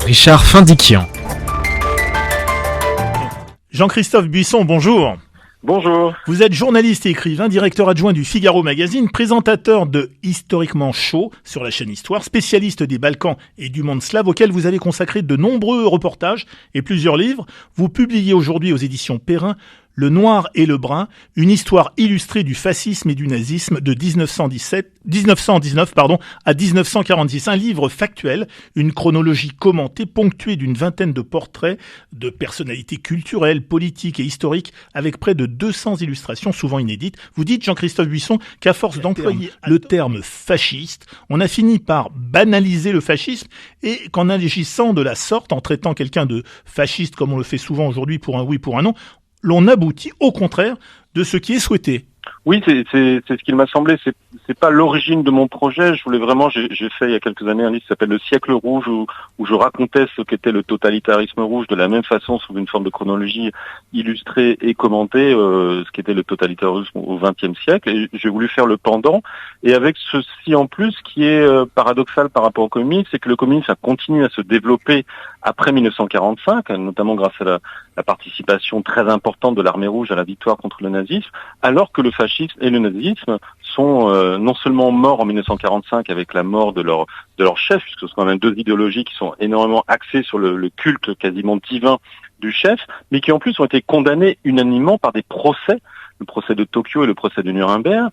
Richard Findiquian. Jean-Christophe Buisson, bonjour. Bonjour. Vous êtes journaliste et écrivain, directeur adjoint du Figaro Magazine, présentateur de Historiquement Chaud sur la chaîne Histoire, spécialiste des Balkans et du monde slave auquel vous avez consacré de nombreux reportages et plusieurs livres. Vous publiez aujourd'hui aux éditions Perrin Le Noir et le Brun, une histoire illustrée du fascisme et du nazisme de 1919 à 1946. Un livre factuel, une chronologie commentée, ponctuée d'une vingtaine de portraits de personnalités culturelles, politiques et historiques, avec près de 200 illustrations, souvent inédites. Vous dites, Jean-Christophe Buisson, qu'à force d'employer le terme fasciste, on a fini par banaliser le fascisme et qu'en agissant de la sorte, en traitant quelqu'un de fasciste comme on le fait souvent aujourd'hui pour un oui, pour un non, l'on aboutit au contraire de ce qui est souhaité. Oui, c'est ce qu'il m'a semblé. C'est pas l'origine de mon projet. Je voulais vraiment, j'ai fait il y a quelques années un livre qui s'appelle Le siècle rouge où je racontais ce qu'était le totalitarisme rouge de la même façon sous une forme de chronologie illustrée et commentée, ce qu'était le totalitarisme au XXe siècle. Et j'ai voulu faire le pendant. Et avec ceci en plus, qui est paradoxal par rapport au communisme, c'est que le communisme a continué à se développer après 1945, notamment grâce à la participation très importante de l'armée rouge à la victoire contre le nazisme, alors que le fascisme et le nazisme sont non seulement morts en 1945 avec la mort de leur chef, puisque ce sont quand même deux idéologies qui sont énormément axées sur le culte quasiment divin du chef, mais qui en plus ont été condamnés unanimement par des procès, le procès de Tokyo et le procès de Nuremberg,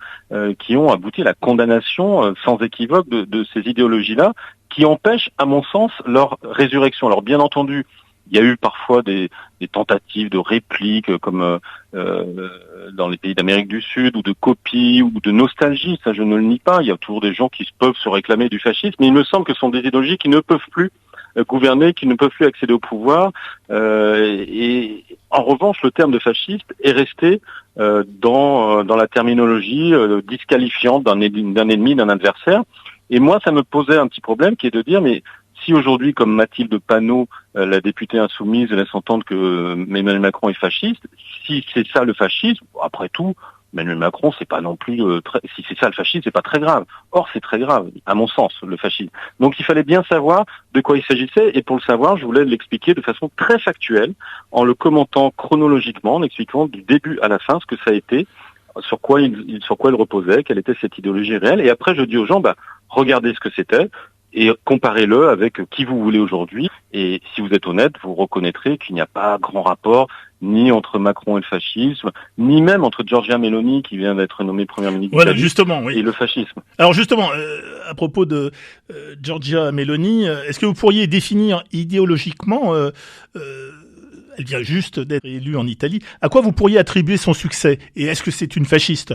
qui ont abouti à la condamnation sans équivoque de ces idéologies-là, qui empêchent, à mon sens, leur résurrection. Alors bien entendu, il y a eu parfois des tentatives de répliques comme dans les pays d'Amérique du Sud, ou de copie, ou de nostalgie, ça je ne le nie pas. Il y a toujours des gens qui peuvent se réclamer du fascisme, mais il me semble que ce sont des idéologies qui ne peuvent plus gouverner, qui ne peuvent plus accéder au pouvoir. Et en revanche, le terme de fasciste est resté dans la terminologie disqualifiante d'un ennemi, d'un adversaire. Et moi, ça me posait un petit problème qui est de dire, mais si aujourd'hui, comme Mathilde Panot, la députée insoumise, laisse entendre que Emmanuel Macron est fasciste, si c'est ça le fascisme, après tout, Emmanuel Macron, c'est pas non plus si c'est ça le fascisme, c'est pas très grave. Or, c'est très grave, à mon sens, le fascisme. Donc, il fallait bien savoir de quoi il s'agissait, et pour le savoir, je voulais l'expliquer de façon très factuelle, en le commentant chronologiquement, en expliquant du début à la fin ce que ça a été, sur quoi il reposait, quelle était cette idéologie réelle. Et après, je dis aux gens, regardez ce que c'était, et comparez-le avec qui vous voulez aujourd'hui. Et si vous êtes honnête, vous reconnaîtrez qu'il n'y a pas grand rapport ni entre Macron et le fascisme, ni même entre Giorgia Meloni, qui vient d'être nommée première ministre justement, oui. Et le fascisme. Alors justement, à propos de Giorgia Meloni, est-ce que vous pourriez définir idéologiquement, elle vient juste d'être élue en Italie, à quoi vous pourriez attribuer son succès? Et est-ce que c'est une fasciste?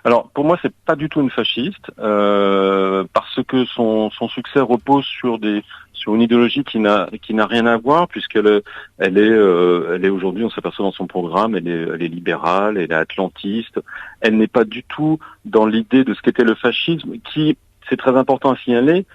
Alors, pour moi, c'est pas du tout une fasciste, parce que son succès repose sur une idéologie qui n'a rien à voir, puisqu'elle est aujourd'hui, on s'aperçoit dans son programme, elle est libérale, elle est atlantiste, elle n'est pas du tout dans l'idée de ce qu'était le fascisme, qui, c'est très important à signaler,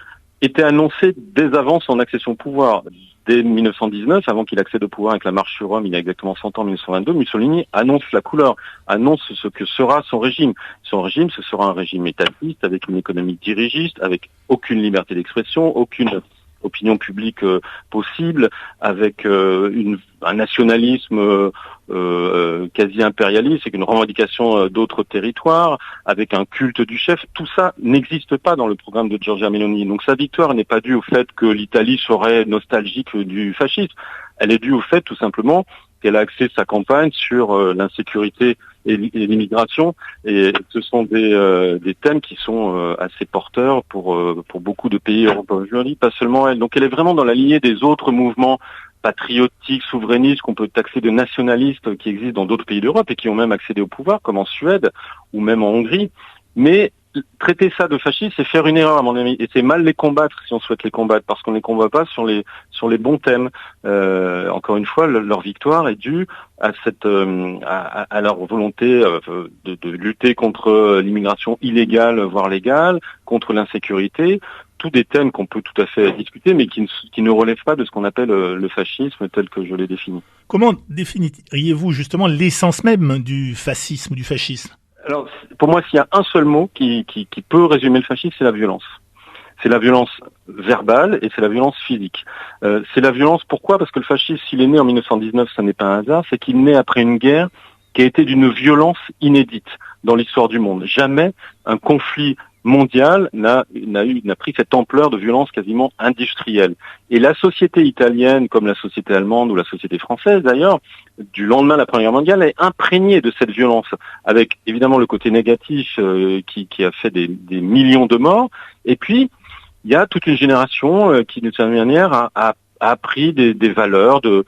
était annoncé dès avant son accession au pouvoir. Dès 1919, avant qu'il accède au pouvoir avec la marche sur Rome, il y a exactement 100 ans, 1922, Mussolini annonce la couleur, annonce ce que sera son régime. Son régime, ce sera un régime étatiste, avec une économie dirigiste, avec aucune liberté d'expression, aucune opinion publique possible, avec un nationalisme quasi impérialiste, avec une revendication d'autres territoires, avec un culte du chef. Tout ça n'existe pas dans le programme de Giorgia Meloni. Donc sa victoire n'est pas due au fait que l'Italie serait nostalgique du fascisme. Elle est due au fait tout simplement qu'elle a axé sa campagne sur l'insécurité et l'immigration, et ce sont des thèmes qui sont assez porteurs pour beaucoup de pays européens, je le dis, pas seulement elle. Donc elle est vraiment dans la lignée des autres mouvements patriotiques, souverainistes, qu'on peut taxer de nationalistes, qui existent dans d'autres pays d'Europe et qui ont même accédé au pouvoir, comme en Suède ou même en Hongrie. Mais traiter ça de fascisme, c'est faire une erreur à mon avis, et c'est mal les combattre si on souhaite les combattre, parce qu'on ne les combat pas sur les bons thèmes. Encore une fois, leur victoire est due à leur volonté de lutter contre l'immigration illégale, voire légale, contre l'insécurité, tous des thèmes qu'on peut tout à fait discuter, mais qui ne relèvent pas de ce qu'on appelle le fascisme tel que je l'ai défini. Comment définiriez-vous justement l'essence même du fascisme, du fascisme ? Alors, pour moi, s'il y a un seul mot qui peut résumer le fascisme, c'est la violence. c'est la violence verbale et c'est la violence physique. C'est la violence, pourquoi ? Parce que le fascisme, s'il est né en 1919, ça n'est pas un hasard, c'est qu'il naît après une guerre qui a été d'une violence inédite dans l'histoire du monde. Jamais un conflit mondial n'a pris cette ampleur de violence quasiment industrielle. Et la société italienne, comme la société allemande ou la société française d'ailleurs, du lendemain de la Première Guerre mondiale, est imprégnée de cette violence, avec évidemment le côté négatif qui a fait des millions de morts. Et puis, il y a toute une génération qui, d'une certaine manière, a appris des valeurs de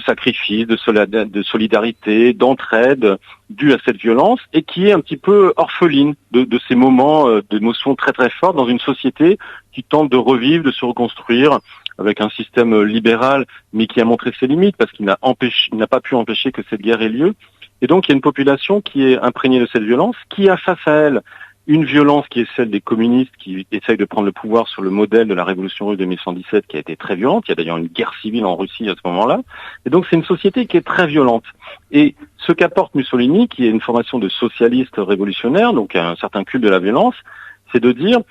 sacrifice, de solidarité, d'entraide dues à cette violence et qui est un petit peu orpheline de ces moments d'émotions très très fortes dans une société qui tente de revivre, de se reconstruire avec un système libéral mais qui a montré ses limites parce qu'il n'a pas pu empêcher que cette guerre ait lieu. Et donc il y a une population qui est imprégnée de cette violence, qui a face à elle une violence qui est celle des communistes qui essayent de prendre le pouvoir sur le modèle de la révolution russe de 1917 qui a été très violente. Il y a d'ailleurs une guerre civile en Russie à ce moment-là. Et donc c'est une société qui est très violente. Et ce qu'apporte Mussolini, qui est une formation de socialiste révolutionnaire, donc un certain culte de la violence, c'est de dire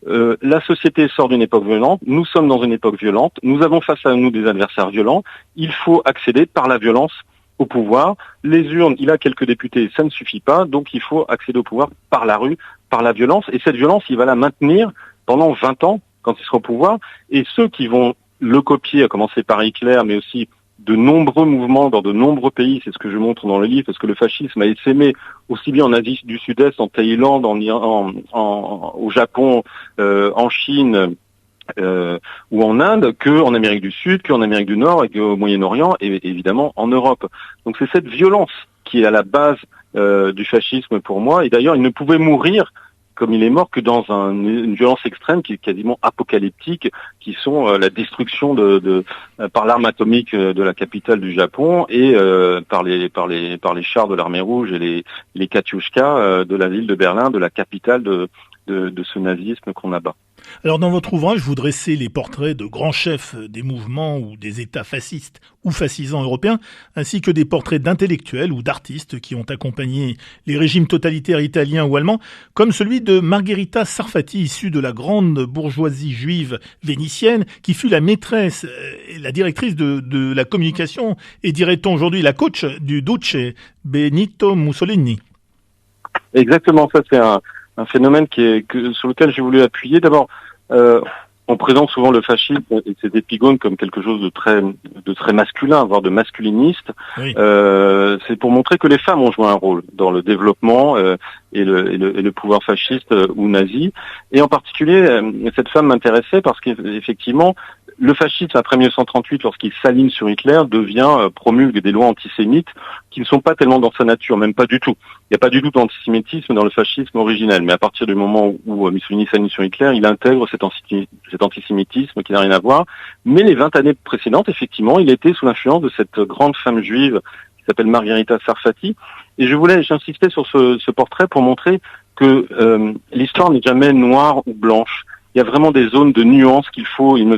la société sort d'une époque violente, nous sommes dans une époque violente, nous avons face à nous des adversaires violents, il faut accéder par la violence au pouvoir. Les urnes, il a quelques députés, ça ne suffit pas, donc il faut accéder au pouvoir par la rue, par la violence, et cette violence, il va la maintenir pendant 20 ans quand il sera au pouvoir, et ceux qui vont le copier, à commencer par Hitler, mais aussi de nombreux mouvements dans de nombreux pays, c'est ce que je montre dans le livre, parce que le fascisme a essaimé aussi bien en Asie du Sud-Est, en Thaïlande, au Japon, en Chine, ou en Inde, qu'en Amérique du Sud, qu'en Amérique du Nord, et qu'au Moyen-Orient, et évidemment en Europe. Donc c'est cette violence qui est à la base du fascisme pour moi, et d'ailleurs il ne pouvait mourir comme il est mort que dans une violence extrême qui est quasiment apocalyptique, qui sont la destruction par l'arme atomique de la capitale du Japon et par les chars de l'armée rouge et les Katyushka de la ville de Berlin, de la capitale de ce nazisme qu'on abat. Alors dans votre ouvrage, vous dressez les portraits de grands chefs des mouvements ou des États fascistes ou fascisants européens, ainsi que des portraits d'intellectuels ou d'artistes qui ont accompagné les régimes totalitaires italiens ou allemands, comme celui de Margherita Sarfatti, issue de la grande bourgeoisie juive vénitienne, qui fut la maîtresse et la directrice de la communication et, dirait-on aujourd'hui, la coach du Duce Benito Mussolini. Exactement, ça c'est un phénomène sur lequel j'ai voulu appuyer. D'abord, on présente souvent le fascisme et ses épigones comme quelque chose de très masculin, voire de masculiniste. Oui. C'est pour montrer que les femmes ont joué un rôle dans le développement et le pouvoir fasciste ou nazi. Et en particulier, cette femme m'intéressait parce qu'effectivement, le fascisme, après 1938, lorsqu'il s'aligne sur Hitler, promulgue des lois antisémites qui ne sont pas tellement dans sa nature, même pas du tout. Il n'y a pas du tout d'antisémitisme dans le fascisme originel, mais à partir du moment où Mussolini s'aligne sur Hitler, il intègre cet antisémitisme qui n'a rien à voir. Mais les 20 années précédentes, effectivement, il était sous l'influence de cette grande femme juive qui s'appelle Margherita Sarfatti. Et j'insistais sur ce portrait pour montrer que l'histoire n'est jamais noire ou blanche. Il y a vraiment des zones de nuances qu'il faut, il me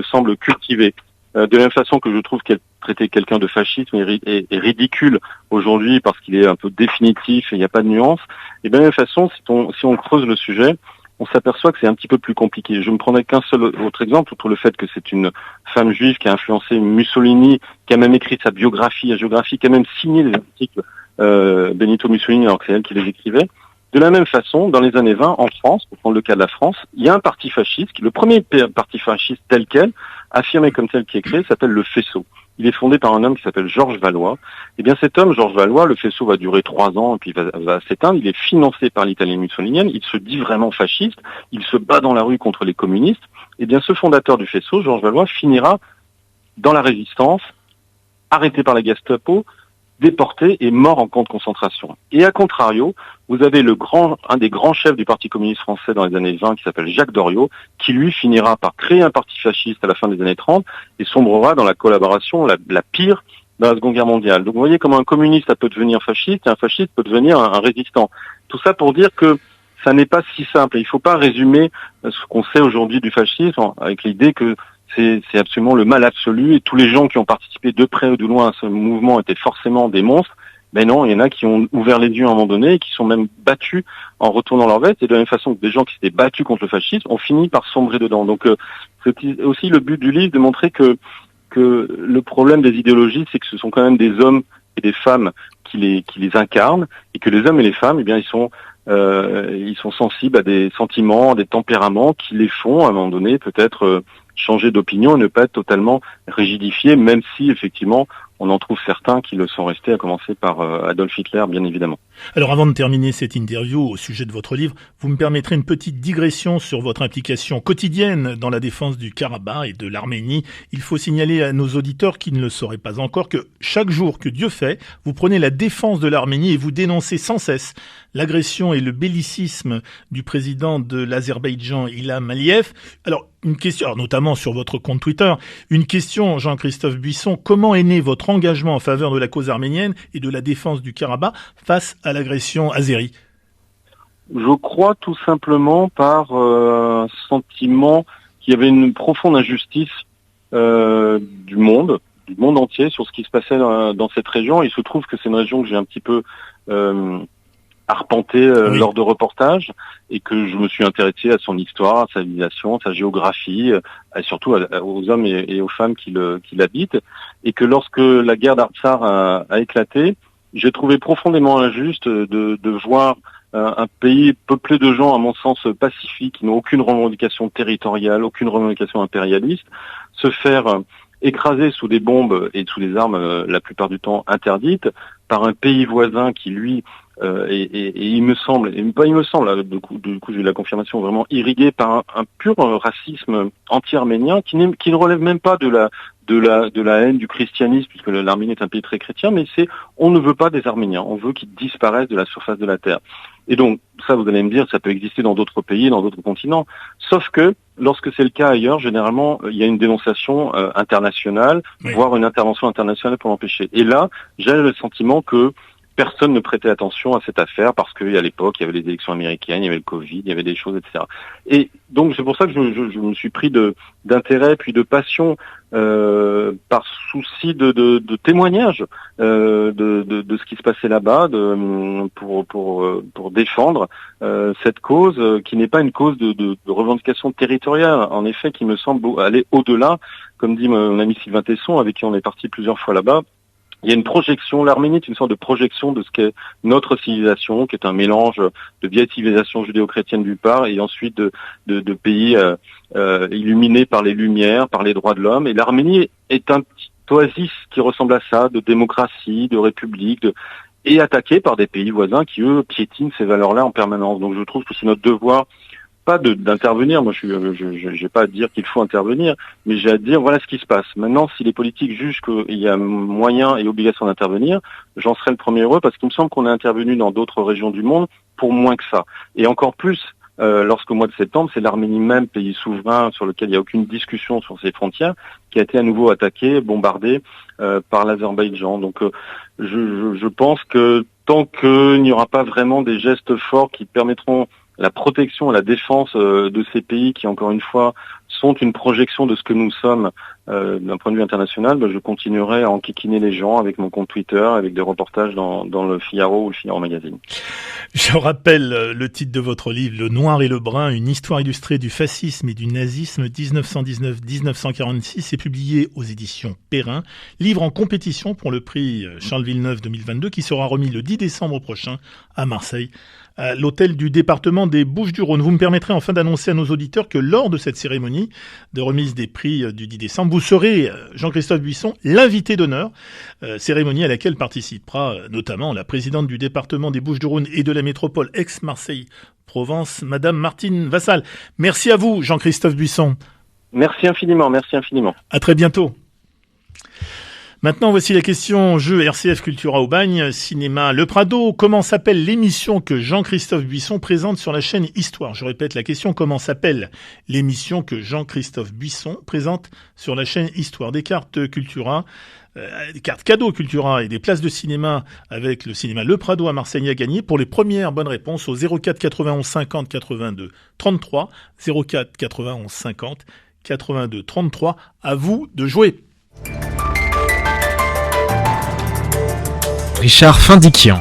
semble, cultiver. De la même façon que je trouve qu'elle traitait quelqu'un de fasciste est ridicule aujourd'hui parce qu'il est un peu définitif et il n'y a pas de nuances. Et de la même façon, si on creuse le sujet, on s'aperçoit que c'est un petit peu plus compliqué. Je ne prendrai qu'un seul autre exemple, outre le fait que c'est une femme juive qui a influencé Mussolini, qui a même écrit sa biographie, qui a même signé les articles Benito Mussolini alors que c'est elle qui les écrivait. De la même façon, dans les années 20, en France, pour prendre le cas de la France, il y a un parti fasciste, le premier parti fasciste tel quel, affirmé comme tel qui est créé, s'appelle le Faisceau. Il est fondé par un homme qui s'appelle Georges Valois. Eh bien cet homme, Georges Valois, le Faisceau va durer 3 ans et puis va s'éteindre. Il est financé par l'Italie mussolinienne, il se dit vraiment fasciste, il se bat dans la rue contre les communistes. Eh bien ce fondateur du Faisceau, Georges Valois, finira dans la résistance, arrêté par la Gestapo, déporté et mort en camp de concentration. Et à contrario, vous avez un des grands chefs du Parti communiste français dans les années 20 qui s'appelle Jacques Doriot, qui lui finira par créer un parti fasciste à la fin des années 30 et sombrera dans la collaboration la pire dans la Seconde Guerre mondiale. Donc vous voyez comment un communiste peut devenir fasciste et un fasciste peut devenir un résistant. Tout ça pour dire que ça n'est pas si simple. Il ne faut pas résumer ce qu'on sait aujourd'hui du fascisme avec l'idée que c'est absolument le mal absolu et tous les gens qui ont participé de près ou de loin à ce mouvement étaient forcément des monstres. Mais non, il y en a qui ont ouvert les yeux à un moment donné et qui sont même battus en retournant leur veste. Et de la même façon que des gens qui s'étaient battus contre le fascisme ont fini par sombrer dedans. Donc c'est aussi le but du livre de montrer que le problème des idéologies, c'est que ce sont quand même des hommes et des femmes qui les incarnent, et que les hommes et les femmes, eh bien, ils sont sensibles à des sentiments, à des tempéraments qui les font, à un moment donné, peut-être changer d'opinion et ne pas être totalement rigidifiés, même si, effectivement, on en trouve certains qui le sont restés, à commencer par Adolf Hitler, bien évidemment. Alors avant de terminer cette interview au sujet de votre livre, vous me permettrez une petite digression sur votre implication quotidienne dans la défense du Karabakh et de l'Arménie. Il faut signaler à nos auditeurs qui ne le sauraient pas encore que chaque jour que Dieu fait, vous prenez la défense de l'Arménie et vous dénoncez sans cesse l'agression et le bellicisme du président de l'Azerbaïdjan, Ilham Aliyev. Alors, une question, alors notamment sur votre compte Twitter, une question, Jean-Christophe Buisson, comment est né votre engagement en faveur de la cause arménienne et de la défense du Karabakh face à l'agression azérie? Je crois tout simplement par un sentiment qu'il y avait une profonde injustice du monde entier sur ce qui se passait dans cette région. Il se trouve que c'est une région que j'ai un petit peu arpenté Oui. lors de reportages, et que je me suis intéressé à son histoire, à sa civilisation, sa géographie, et surtout aux hommes et aux femmes qui l'habitent, et que lorsque la guerre d'Artsakh a éclaté, j'ai trouvé profondément injuste de voir un pays peuplé de gens, à mon sens, pacifiques, qui n'ont aucune revendication territoriale, aucune revendication impérialiste, se faire écraser sous des bombes et sous des armes la plupart du temps interdites par un pays voisin qui, lui, et il me semble, et pas il me semble, là, du coup j'ai eu la confirmation, vraiment irrigué par un pur racisme anti-arménien qui ne relève même pas de la haine du christianisme, puisque l'Arménie est un pays très chrétien, mais on ne veut pas des Arméniens, on veut qu'ils disparaissent de la surface de la terre. Et donc, ça, vous allez me dire, ça peut exister dans d'autres pays, dans d'autres continents, sauf que lorsque c'est le cas ailleurs, généralement, il y a une dénonciation internationale, oui, voire une intervention internationale pour l'empêcher. Et là, j'ai le sentiment que personne ne prêtait attention à cette affaire parce qu'à l'époque, il y avait les élections américaines, il y avait le Covid, il y avait des choses, etc. Et donc, c'est pour ça que je me suis pris d'intérêt puis de passion par souci de témoignage de ce qui se passait là-bas, pour défendre cette cause qui n'est pas une cause de revendication territoriale, en effet, qui me semble aller au-delà, comme dit mon ami Sylvain Tesson, avec qui on est parti plusieurs fois là-bas. Il y a une projection, l'Arménie est une sorte de projection de ce qu'est notre civilisation, qui est un mélange de vieille civilisation judéo-chrétienne d'une part, et ensuite de pays illuminés par les Lumières, par les droits de l'homme. Et l'Arménie est un petit oasis qui ressemble à ça, de démocratie, de république, et attaqué par des pays voisins qui, eux, piétinent ces valeurs-là en permanence. Donc je trouve que c'est notre devoir, pas d'intervenir, moi j'ai pas à dire qu'il faut intervenir, mais j'ai à dire voilà ce qui se passe. Maintenant, si les politiques jugent qu'il y a moyen et obligation d'intervenir, j'en serai le premier heureux, parce qu'il me semble qu'on a intervenu dans d'autres régions du monde pour moins que ça. Et encore plus, lorsqu'au mois de septembre, c'est l'Arménie même, pays souverain sur lequel il n'y a aucune discussion sur ses frontières, qui a été à nouveau attaqué, bombardé par l'Azerbaïdjan. Donc je pense que tant qu'il n'y aura pas vraiment des gestes forts qui permettront la protection et la défense de ces pays qui, encore une fois, sont une projection de ce que nous sommes d'un point de vue international, je continuerai à enquiquiner les gens avec mon compte Twitter, avec des reportages dans le Figaro ou le Figaro Magazine. Je rappelle le titre de votre livre, Le Noir et le Brun, une histoire illustrée du fascisme et du nazisme 1919-1946, c'est publié aux éditions Perrin, livre en compétition pour le prix Charles Villeneuve 2022 qui sera remis le 10 décembre prochain à Marseille, à l'hôtel du département des Bouches-du-Rhône. Vous me permettrez enfin d'annoncer à nos auditeurs que lors de cette cérémonie de remise des prix du 10 décembre, vous serez, Jean-Christophe Buisson, l'invité d'honneur, cérémonie à laquelle participera notamment la présidente du département des Bouches-du-Rhône et de la métropole Aix-Marseille-Provence, Madame Martine Vassal. Merci à vous, Jean-Christophe Buisson. Merci infiniment, merci infiniment. À très bientôt. Maintenant, voici la question jeu RCF Cultura au Bagne, cinéma Le Prado. Comment s'appelle l'émission que Jean-Christophe Buisson présente sur la chaîne Histoire? Je répète la question, comment s'appelle l'émission que Jean-Christophe Buisson présente sur la chaîne Histoire? Des cartes Cultura, des cartes cadeaux Cultura et des places de cinéma avec le cinéma Le Prado à Marseille à gagner. Pour les premières bonnes réponses au 04 91 50 82 33, 04 91 50 82 33. À vous de jouer. Richard Findiquian.